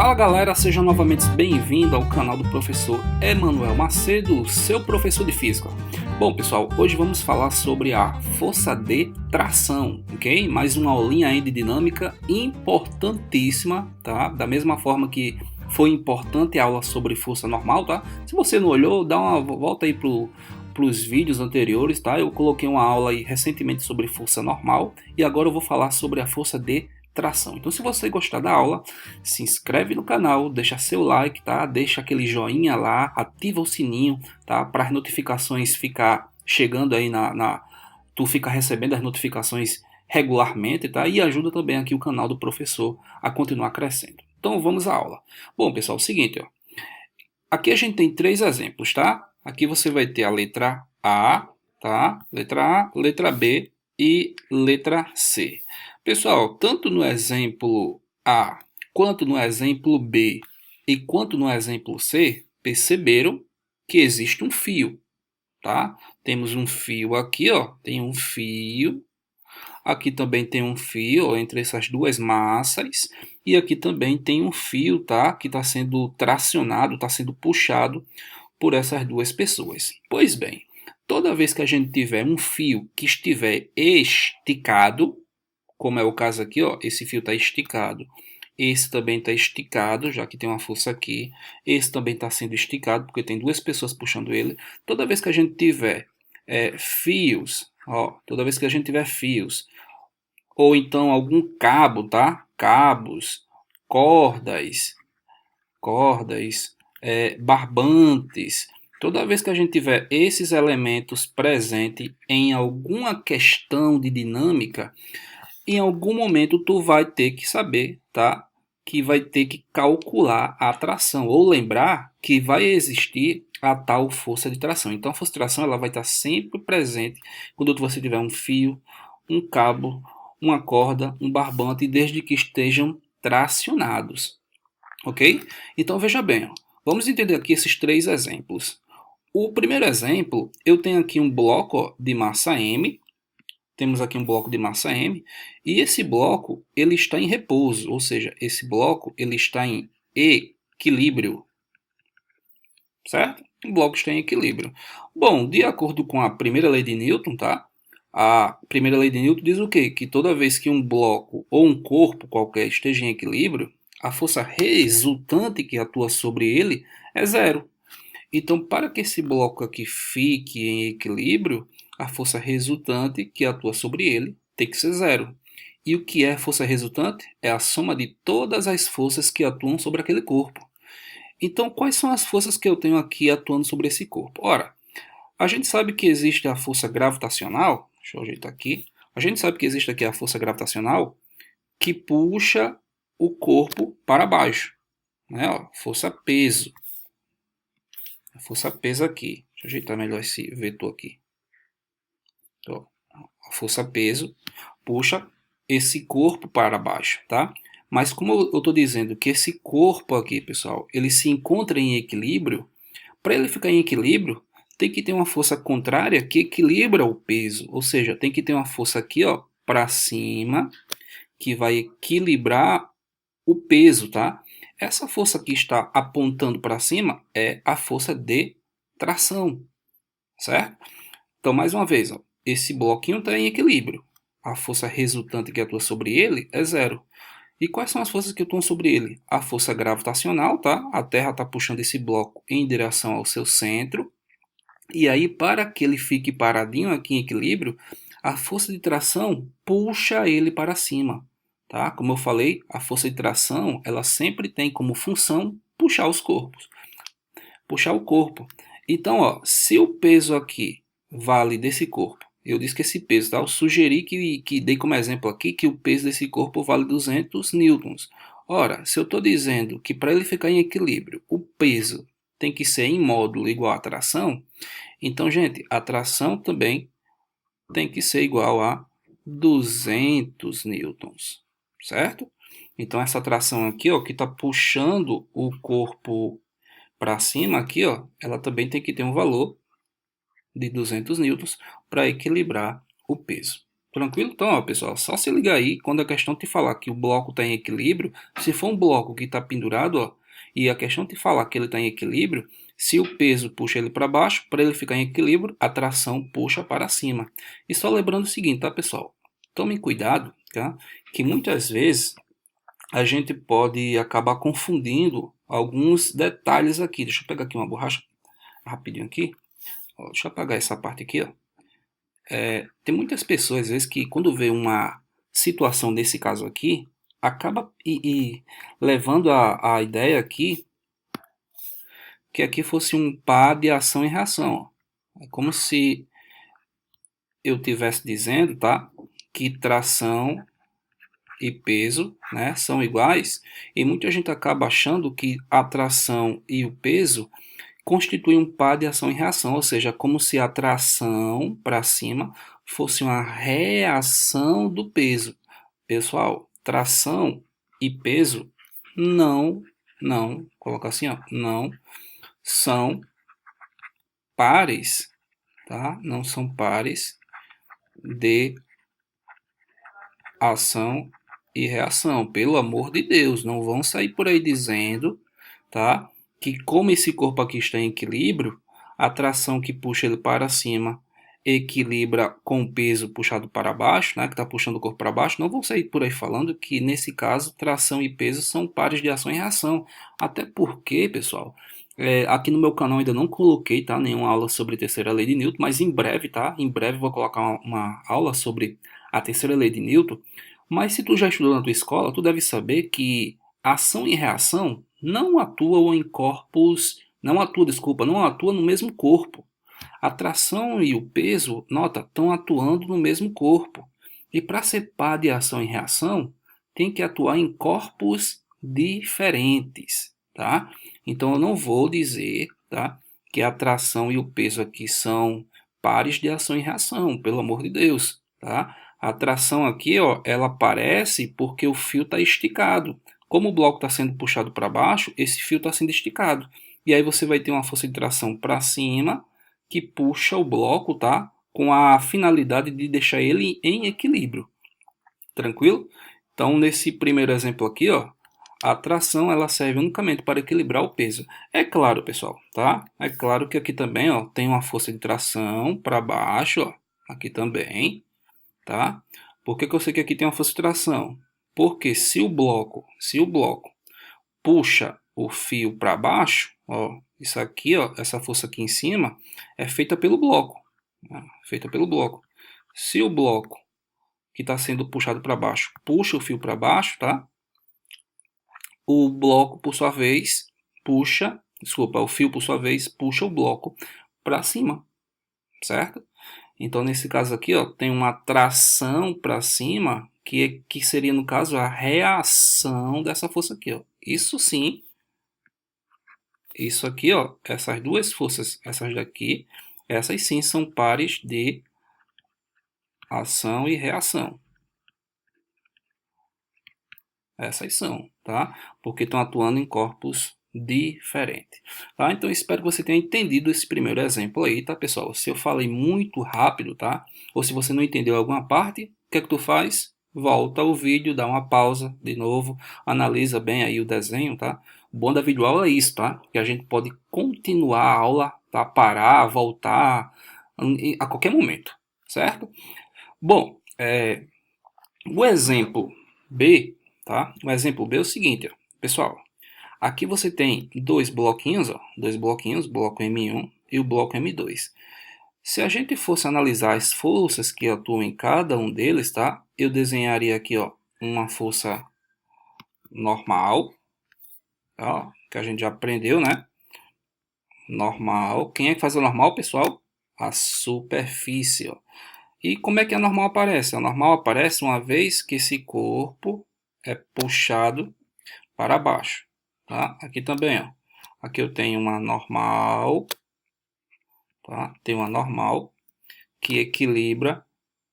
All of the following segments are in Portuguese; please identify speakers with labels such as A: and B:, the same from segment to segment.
A: Fala galera, seja novamente bem-vindo ao canal do professor Emanuel Macedo, seu professor de física. Bom pessoal, hoje vamos falar sobre a força de tração, ok? Mais uma aulinha aí de dinâmica importantíssima, tá? Da mesma forma que foi importante a aula sobre força normal, tá? Se você não olhou, dá uma volta aí pros vídeos anteriores, tá? Eu coloquei uma aula aí recentemente sobre força normal e agora eu vou falar sobre a força de tração. Então, se você gostar da aula, se inscreve no canal, deixa seu like, tá? Deixa aquele joinha lá, ativa o sininho, tá? Para as notificações ficar chegando aí tu fica recebendo as notificações regularmente, tá? E ajuda também aqui o canal do professor a continuar crescendo. Então, vamos à aula. Bom, pessoal, é o seguinte, ó. Aqui a gente tem três exemplos, tá? Aqui você vai ter a letra A, tá? Letra A, letra B e letra C. Pessoal, tanto no exemplo A, quanto no exemplo B e quanto no exemplo C, perceberam que existe um fio, tá? Temos um fio aqui, ó, tem um fio. Aqui também tem um fio ó, entre essas duas massas. E aqui também tem um fio, tá? Que está sendo tracionado, está sendo puxado por essas duas pessoas. Pois bem, toda vez que a gente tiver um fio que estiver esticado, como é o caso aqui, ó, esse fio está esticado. Esse também está esticado, já que tem uma força aqui. Esse também está sendo esticado, porque tem duas pessoas puxando ele. Toda vez que a gente tiver fios, ó, toda vez que a gente tiver fios, ou então algum cabo, tá? Cabos, cordas, barbantes. Toda vez que a gente tiver esses elementos presentes em alguma questão de dinâmica, em algum momento tu vai ter que saber, tá? Que vai ter que calcular a tração, ou lembrar que vai existir a tal força de tração. Então a força de tração ela vai estar sempre presente quando você tiver um fio, um cabo, uma corda, um barbante, desde que estejam tracionados, ok? Então veja bem, ó. Vamos entender aqui esses três exemplos. O primeiro exemplo, eu tenho aqui um bloco ó, de massa M. Temos aqui um bloco de massa M e esse bloco ele está em repouso, ou seja, esse bloco ele está em equilíbrio, certo? O bloco está em equilíbrio. Bom, de acordo com a primeira lei de Newton, tá? A primeira lei de Newton diz o quê? Que toda vez que um bloco ou um corpo qualquer esteja em equilíbrio, a força resultante que atua sobre ele é zero. Então, para que esse bloco aqui fique em equilíbrio, a força resultante que atua sobre ele tem que ser zero. E o que é força resultante? É a soma de todas as forças que atuam sobre aquele corpo. Então, quais são as forças que eu tenho aqui atuando sobre esse corpo? Ora, a gente sabe que existe a força gravitacional, deixa eu ajeitar aqui, a gente sabe que existe aqui a força gravitacional que puxa o corpo para baixo, né? Ó, força peso. A força peso aqui. Deixa eu ajeitar melhor esse vetor aqui. Então, a força peso puxa esse corpo para baixo, tá? Mas como eu estou dizendo que esse corpo aqui, pessoal, ele se encontra em equilíbrio, para ele ficar em equilíbrio, tem que ter uma força contrária que equilibra o peso. Ou seja, tem que ter uma força aqui, ó, para cima, que vai equilibrar o peso, tá? Essa força que está apontando para cima é a força de tração, certo? Então, mais uma vez, ó, esse bloquinho está em equilíbrio. A força resultante que atua sobre ele é zero. E quais são as forças que atuam sobre ele? A força gravitacional, tá? A Terra está puxando esse bloco em direção ao seu centro. E aí, para que ele fique paradinho aqui em equilíbrio, a força de tração puxa ele para cima. Tá? Como eu falei, a força de tração ela sempre tem como função puxar os corpos. Puxar o corpo. Então, ó, se o peso aqui vale desse corpo, eu disse que esse peso, tá? Eu sugeri que dei como exemplo aqui que o peso desse corpo vale 200 newtons. Ora, se eu estou dizendo que para ele ficar em equilíbrio, o peso tem que ser em módulo igual à tração, então, gente, a tração também tem que ser igual a 200 newtons, certo? Então, essa tração aqui, ó, que está puxando o corpo para cima aqui, ó, ela também tem que ter um valor de 200 newtons para equilibrar o peso, Tranquilo? Então, ó, pessoal, só se ligar aí quando a questão te falar que o bloco está em equilíbrio, se for um bloco que está pendurado, ó, e a questão te falar que ele está em equilíbrio, se o peso puxa ele para baixo, para ele ficar em equilíbrio, a tração puxa para cima. E só lembrando o seguinte, tá, pessoal? Tomem cuidado, tá? Que muitas vezes a gente pode acabar confundindo alguns detalhes aqui. Deixa eu pegar aqui uma borracha rapidinho aqui. Ó, deixa eu apagar essa parte aqui, ó. Tem muitas pessoas, às vezes, que quando vê uma situação desse caso aqui, acaba levando a ideia aqui que aqui fosse um par de ação e reação. Ó. É como se eu estivesse dizendo, tá, que tração e peso, né, são iguais, e muita gente acaba achando que a tração e o peso constituem um par de ação e reação, ou seja, como se a tração para cima fosse uma reação do peso. Pessoal, tração e peso não, coloca assim, ó, não são pares, tá? Não são pares de ação e reação. Pelo amor de Deus, não vão sair por aí dizendo, tá? Que como esse corpo aqui está em equilíbrio, a tração que puxa ele para cima equilibra com o peso puxado para baixo, né, que está puxando o corpo para baixo, não vão sair por aí falando que, nesse caso, tração e peso são pares de ação e reação. Até porque, pessoal, aqui no meu canal ainda não coloquei, tá, nenhuma aula sobre a terceira lei de Newton, mas em breve, tá, em breve vou colocar uma aula sobre a terceira lei de Newton. Mas se tu já estudou na tua escola, tu deve saber que ação e reação não atuam em corpos, não atuam no mesmo corpo. A tração e o peso, nota, estão atuando no mesmo corpo. E para ser par de ação e reação, tem que atuar em corpos diferentes, tá? Então eu não vou dizer, tá, que a tração e o peso aqui são pares de ação e reação, pelo amor de Deus, tá? A tração aqui, ó, ela aparece porque o fio está esticado. Como o bloco está sendo puxado para baixo, esse fio está sendo esticado. E aí você vai ter uma força de tração para cima que puxa o bloco, tá? Com a finalidade de deixar ele em equilíbrio. Tranquilo? Então, nesse primeiro exemplo aqui, ó, a tração ela serve unicamente para equilibrar o peso. É claro, pessoal, tá? É claro que aqui também, ó, tem uma força de tração para baixo, ó, aqui também, tá? Por que que eu sei que aqui tem uma força de tração? Porque se o bloco puxa o fio para baixo, ó, isso aqui, ó, essa força aqui em cima é feita pelo bloco, né? Feita pelo bloco. Se o bloco que está sendo puxado para baixo puxa o fio para baixo, tá? O bloco, por sua vez, o fio, por sua vez, puxa o bloco para cima, certo? Então, nesse caso aqui, ó, tem uma tração para cima, que seria, no caso, a reação dessa força aqui, ó. Isso sim, isso aqui, ó, essas duas forças, essas daqui, essas sim são pares de ação e reação. Essas são, tá? Porque estão atuando em corpos diferentes, tá? Então, espero que você tenha entendido esse primeiro exemplo aí, tá, pessoal? Se eu falei muito rápido, tá? Ou se você não entendeu alguma parte, o que é que tu faz? Volta o vídeo, dá uma pausa de novo, analisa bem aí o desenho, tá? O bom da videoaula é isso, tá? Que a gente pode continuar a aula, tá? Parar, voltar a qualquer momento, certo? Bom, o exemplo B, tá? O exemplo B é o seguinte, ó. Pessoal, aqui você tem dois bloquinhos, ó, bloco M1 e o bloco M2. Se a gente fosse analisar as forças que atuam em cada um deles, tá? Eu desenharia aqui, ó, uma força normal, ó, que a gente já aprendeu, né? Normal. Quem é que faz a normal, pessoal? A superfície, ó. E como é que a normal aparece? A normal aparece uma vez que esse corpo é puxado para baixo, tá? Aqui também, ó. Aqui eu tenho uma normal, tá? Tem uma normal que equilibra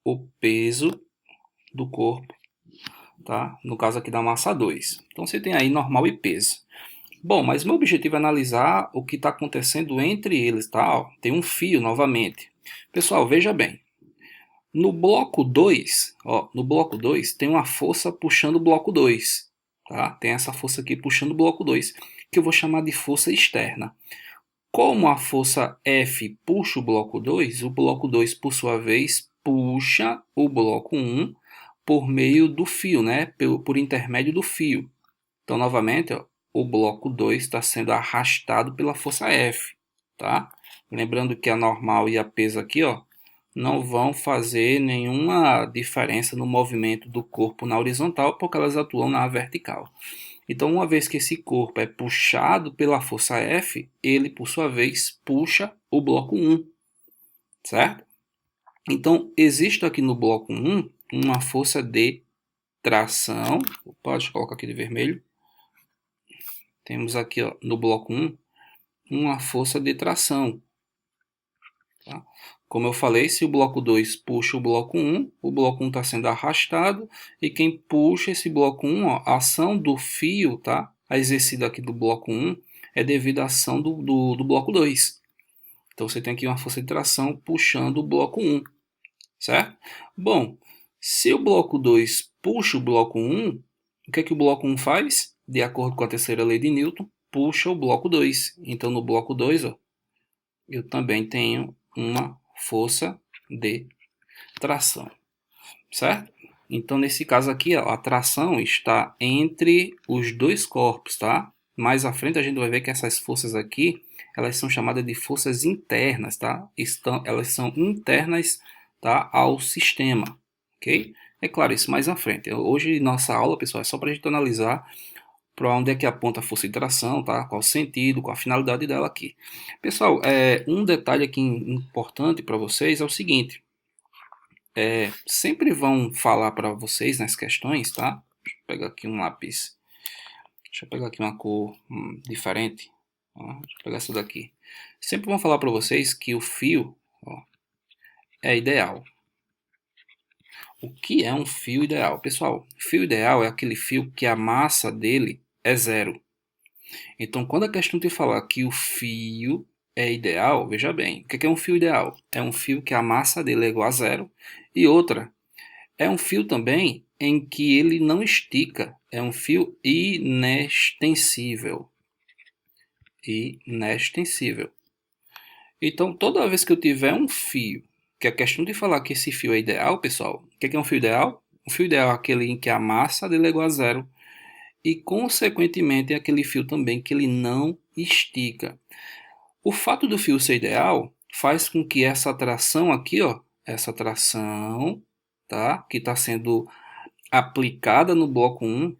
A: o peso do corpo, tá? No caso aqui da massa 2. Então você tem aí normal e peso. Bom, mas meu objetivo é analisar o que está acontecendo entre eles, tá? Ó, tem um fio novamente. Pessoal, veja bem. No bloco 2, ó, no bloco 2 tem uma força puxando o bloco 2, tá? Tem essa força aqui puxando o bloco 2, que eu vou chamar de força externa. Como a força F puxa o bloco 2, por sua vez, puxa o bloco 1 por meio do fio, né? Por intermédio do fio. Então, novamente, ó, o bloco 2 está sendo arrastado pela força F, tá? Lembrando que a normal e a peso aqui, ó, não vão fazer nenhuma diferença no movimento do corpo na horizontal, porque elas atuam na vertical. Então, uma vez que esse corpo é puxado pela força F, ele, por sua vez, puxa o bloco 1, certo? Então, existe aqui no bloco 1 uma força de tração. Pode colocar aqui de vermelho. Temos aqui, ó, no bloco 1 uma força de tração. Tá? Como eu falei, se o bloco 2 puxa o bloco 1 está sendo arrastado, e quem puxa esse bloco 1, ó, a ação do fio, tá? A exercida aqui do bloco 1 é devido à ação do bloco 2. Então você tem aqui uma força de tração puxando o bloco 1, certo? Bom, se o bloco 2 puxa o bloco 1, o que é que o bloco 1 faz? De acordo com a terceira lei de Newton, puxa o bloco 2. Então no bloco 2, ó, eu também tenho uma força de tração, certo? Então, nesse caso aqui, ó, a tração está entre os dois corpos, tá? Mais à frente a gente vai ver que essas forças aqui, elas são chamadas de forças internas, tá? Elas são internas, tá, ao sistema, ok? É claro, isso mais à frente. Hoje, nossa aula, pessoal, é só para a gente analisar para onde é que aponta a força de tração, tá? Qual o sentido, qual a finalidade dela aqui. Pessoal, um detalhe aqui importante para vocês é o seguinte. Sempre vão falar para vocês nas questões, tá? Deixa eu pegar aqui um lápis. Deixa eu pegar aqui uma cor diferente. Ó, deixa eu pegar essa daqui. Sempre vão falar para vocês que o fio, ó, é ideal. O que é um fio ideal? Pessoal, fio ideal é aquele fio que a massa dele é zero. Então, quando a questão te falar que o fio é ideal, veja bem, o que é um fio ideal? É um fio que a massa dele é igual a zero. E outra, é um fio também em que ele não estica, é um fio inextensível. Inextensível. Então, toda vez que eu tiver um fio, que a questão de falar que esse fio é ideal, pessoal, o que é um fio ideal? Um fio ideal é aquele em que a massa dele é igual a zero. E, consequentemente, é aquele fio também que ele não estica. O fato do fio ser ideal faz com que essa tração aqui, ó, essa tração, tá, que está sendo aplicada no bloco 1,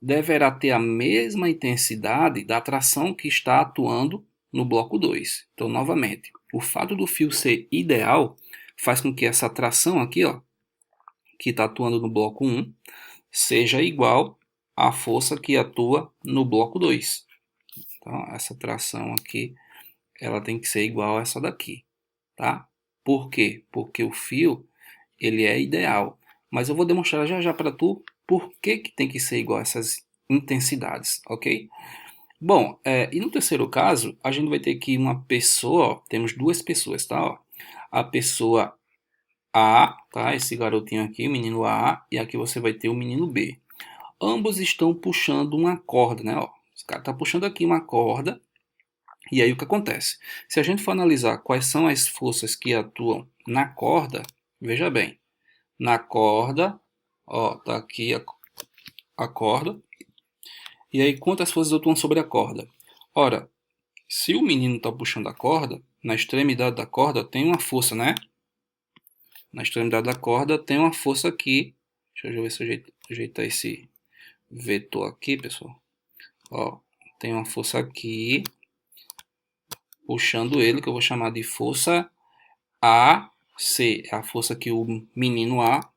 A: deverá ter a mesma intensidade da tração que está atuando no bloco 2. Então, novamente, o fato do fio ser ideal faz com que essa tração aqui, ó, que está atuando no bloco 1, seja igual à força que atua no bloco 2. Então, essa tração aqui, ela tem que ser igual a essa daqui, tá? Por quê? Porque o fio, ele é ideal. Mas eu vou demonstrar já já para tu por que tem que ser igual a essas intensidades, ok? Bom, e no terceiro caso, a gente vai ter que uma pessoa, ó, temos duas pessoas, tá? Ó, a pessoa A, tá? Esse garotinho aqui, o menino A, e aqui você vai ter o menino B. Ambos estão puxando uma corda, né? Ó, esse cara está puxando aqui uma corda. E aí o que acontece? Se a gente for analisar quais são as forças que atuam na corda, veja bem, na corda, ó, tá aqui a corda. E aí quantas forças atuam sobre a corda? Ora, se o menino está puxando a corda, na extremidade da corda tem uma força, né? Na extremidade da corda tem uma força aqui. Deixa eu ver se eu ajeitar esse vetor aqui, pessoal. Ó, tem uma força aqui puxando ele, que eu vou chamar de força AC. É a força que o menino A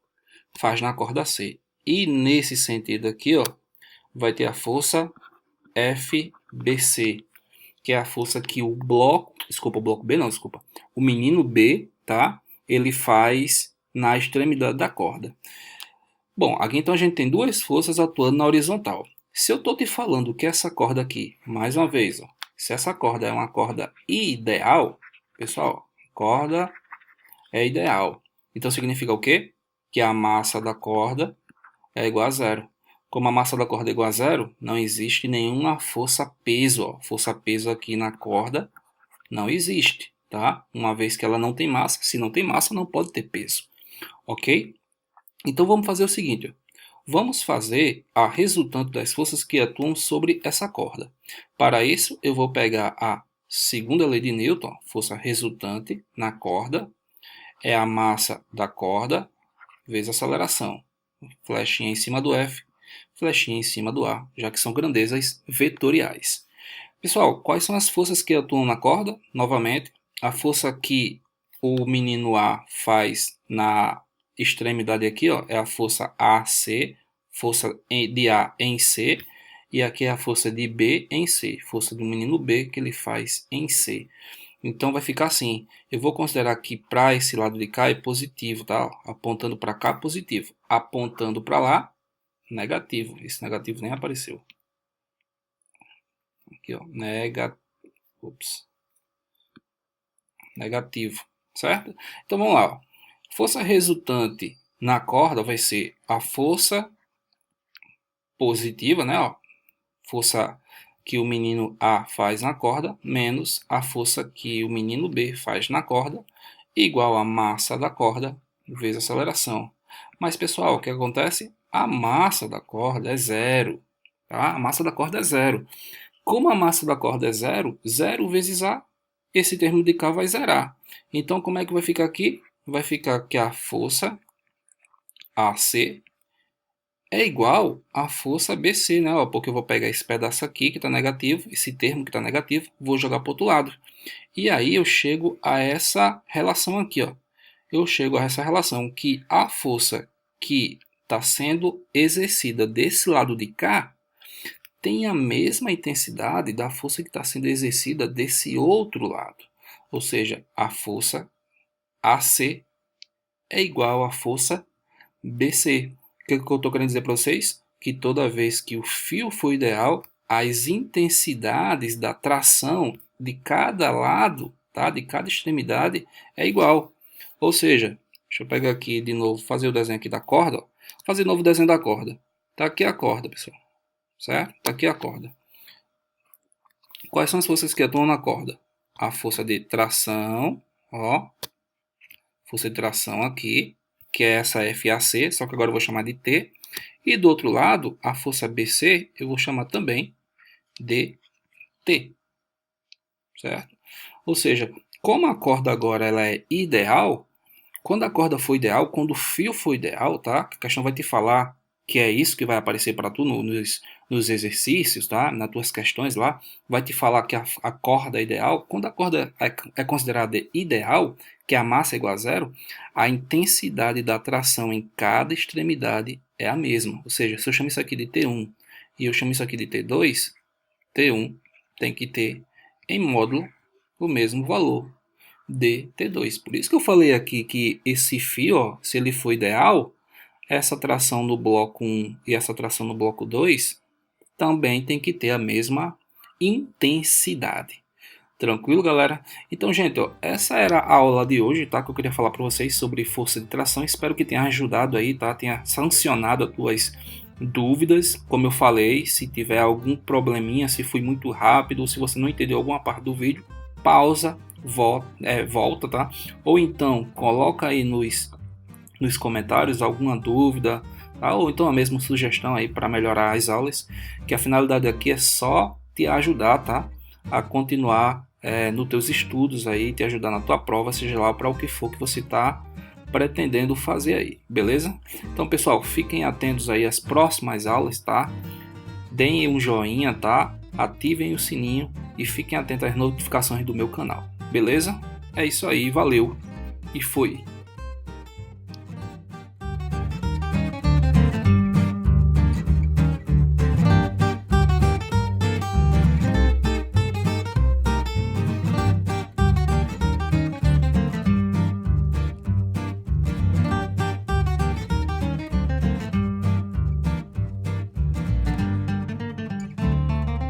A: faz na corda C. E nesse sentido aqui, ó, vai ter a força FBC, que é a força que o bloco, desculpa, o bloco B não, desculpa, o menino B, tá? Ele faz na extremidade da corda. Bom, aqui então a gente tem duas forças atuando na horizontal. Se eu estou te falando que essa corda aqui, mais uma vez, ó, se essa corda é uma corda ideal, pessoal, corda é ideal. Então significa o quê? Que a massa da corda é igual a zero. Como a massa da corda é igual a zero, não existe nenhuma força-peso. Força-peso aqui na corda não existe, tá? Uma vez que ela não tem massa, se não tem massa, não pode ter peso, ok? Então vamos fazer o seguinte, vamos fazer a resultante das forças que atuam sobre essa corda. Para isso, eu vou pegar a segunda lei de Newton, força resultante na corda, é a massa da corda vezes a aceleração. Flechinha em cima do F, flechinha em cima do A, já que são grandezas vetoriais. Pessoal, quais são as forças que atuam na corda? Novamente, a força que o menino A faz na extremidade aqui, ó, é a força AC, força de A em C, e aqui é a força de B em C, força do menino B que ele faz em C. Então vai ficar assim, eu vou considerar que para esse lado de cá é positivo, tá? Apontando para cá, positivo. Apontando para lá, negativo. Esse negativo nem apareceu. Aqui, ó, negativo, certo? Então vamos lá, ó. Força resultante na corda vai ser a força positiva, né? Ó, força que o menino A faz na corda, menos a força que o menino B faz na corda, igual a massa da corda vezes a aceleração. Mas, pessoal, o que acontece? A massa da corda é zero, tá? A massa da corda é zero. Como a massa da corda é zero, zero vezes A, esse termo de cá vai zerar. Então, como é que vai ficar aqui? Vai ficar que a força AC é igual à força BC, né? Ó, porque eu vou pegar esse pedaço aqui que está negativo, esse termo que está negativo, vou jogar para o outro lado. E aí eu chego a essa relação aqui, ó. Eu chego a essa relação que a força que está sendo exercida desse lado de cá tem a mesma intensidade da força que está sendo exercida desse outro lado. Ou seja, a força AC é igual à força BC. O que eu estou querendo dizer para vocês? Que toda vez que o fio for ideal, as intensidades da tração de cada lado, tá? De cada extremidade, é igual. Ou seja, deixa eu pegar aqui de novo, fazer o desenho aqui da corda. Ó. Fazer novo desenho da corda. Tá aqui a corda, pessoal. Certo? Tá aqui a corda. Quais são as forças que atuam na corda? A força de tração, ó. Força de tração aqui, que é essa FAC, só que agora eu vou chamar de T. E do outro lado, a força BC, eu vou chamar também de T. Certo? Ou seja, como a corda agora ela é ideal, quando a corda for ideal, quando o fio for ideal, tá? A questão vai te falar que é isso que vai aparecer para tu nos exercícios, tá? Nas tuas questões lá, vai te falar que a corda é ideal. Quando a corda é considerada ideal, que a massa é igual a zero, a intensidade da tração em cada extremidade é a mesma. Ou seja, se eu chamo isso aqui de T1 e eu chamo isso aqui de T2, T1 tem que ter em módulo o mesmo valor de T2. Por isso que eu falei aqui que esse fio, ó, se ele for ideal, essa tração no bloco 1 e essa tração no bloco 2 também tem que ter a mesma intensidade. Tranquilo, galera? Então, gente, ó, essa era a aula de hoje, tá? Que eu queria falar para vocês sobre força de tração. Espero que tenha ajudado aí, tá? Tenha sancionado as tuas dúvidas. Como eu falei, se tiver algum probleminha, se foi muito rápido, ou se você não entendeu alguma parte do vídeo, pausa, volta, tá? Ou então, coloca aí nos comentários alguma dúvida, tá? Ou então a mesma sugestão aí para melhorar as aulas, que a finalidade aqui é só te ajudar, tá? A continuar nos teus estudos aí, te ajudar na tua prova, seja lá para o que for que você está pretendendo fazer aí, beleza? Então, pessoal, fiquem atentos aí às próximas aulas, tá? Deem um joinha, tá? Ativem o sininho e fiquem atentos às notificações do meu canal, beleza? É isso aí, valeu e fui!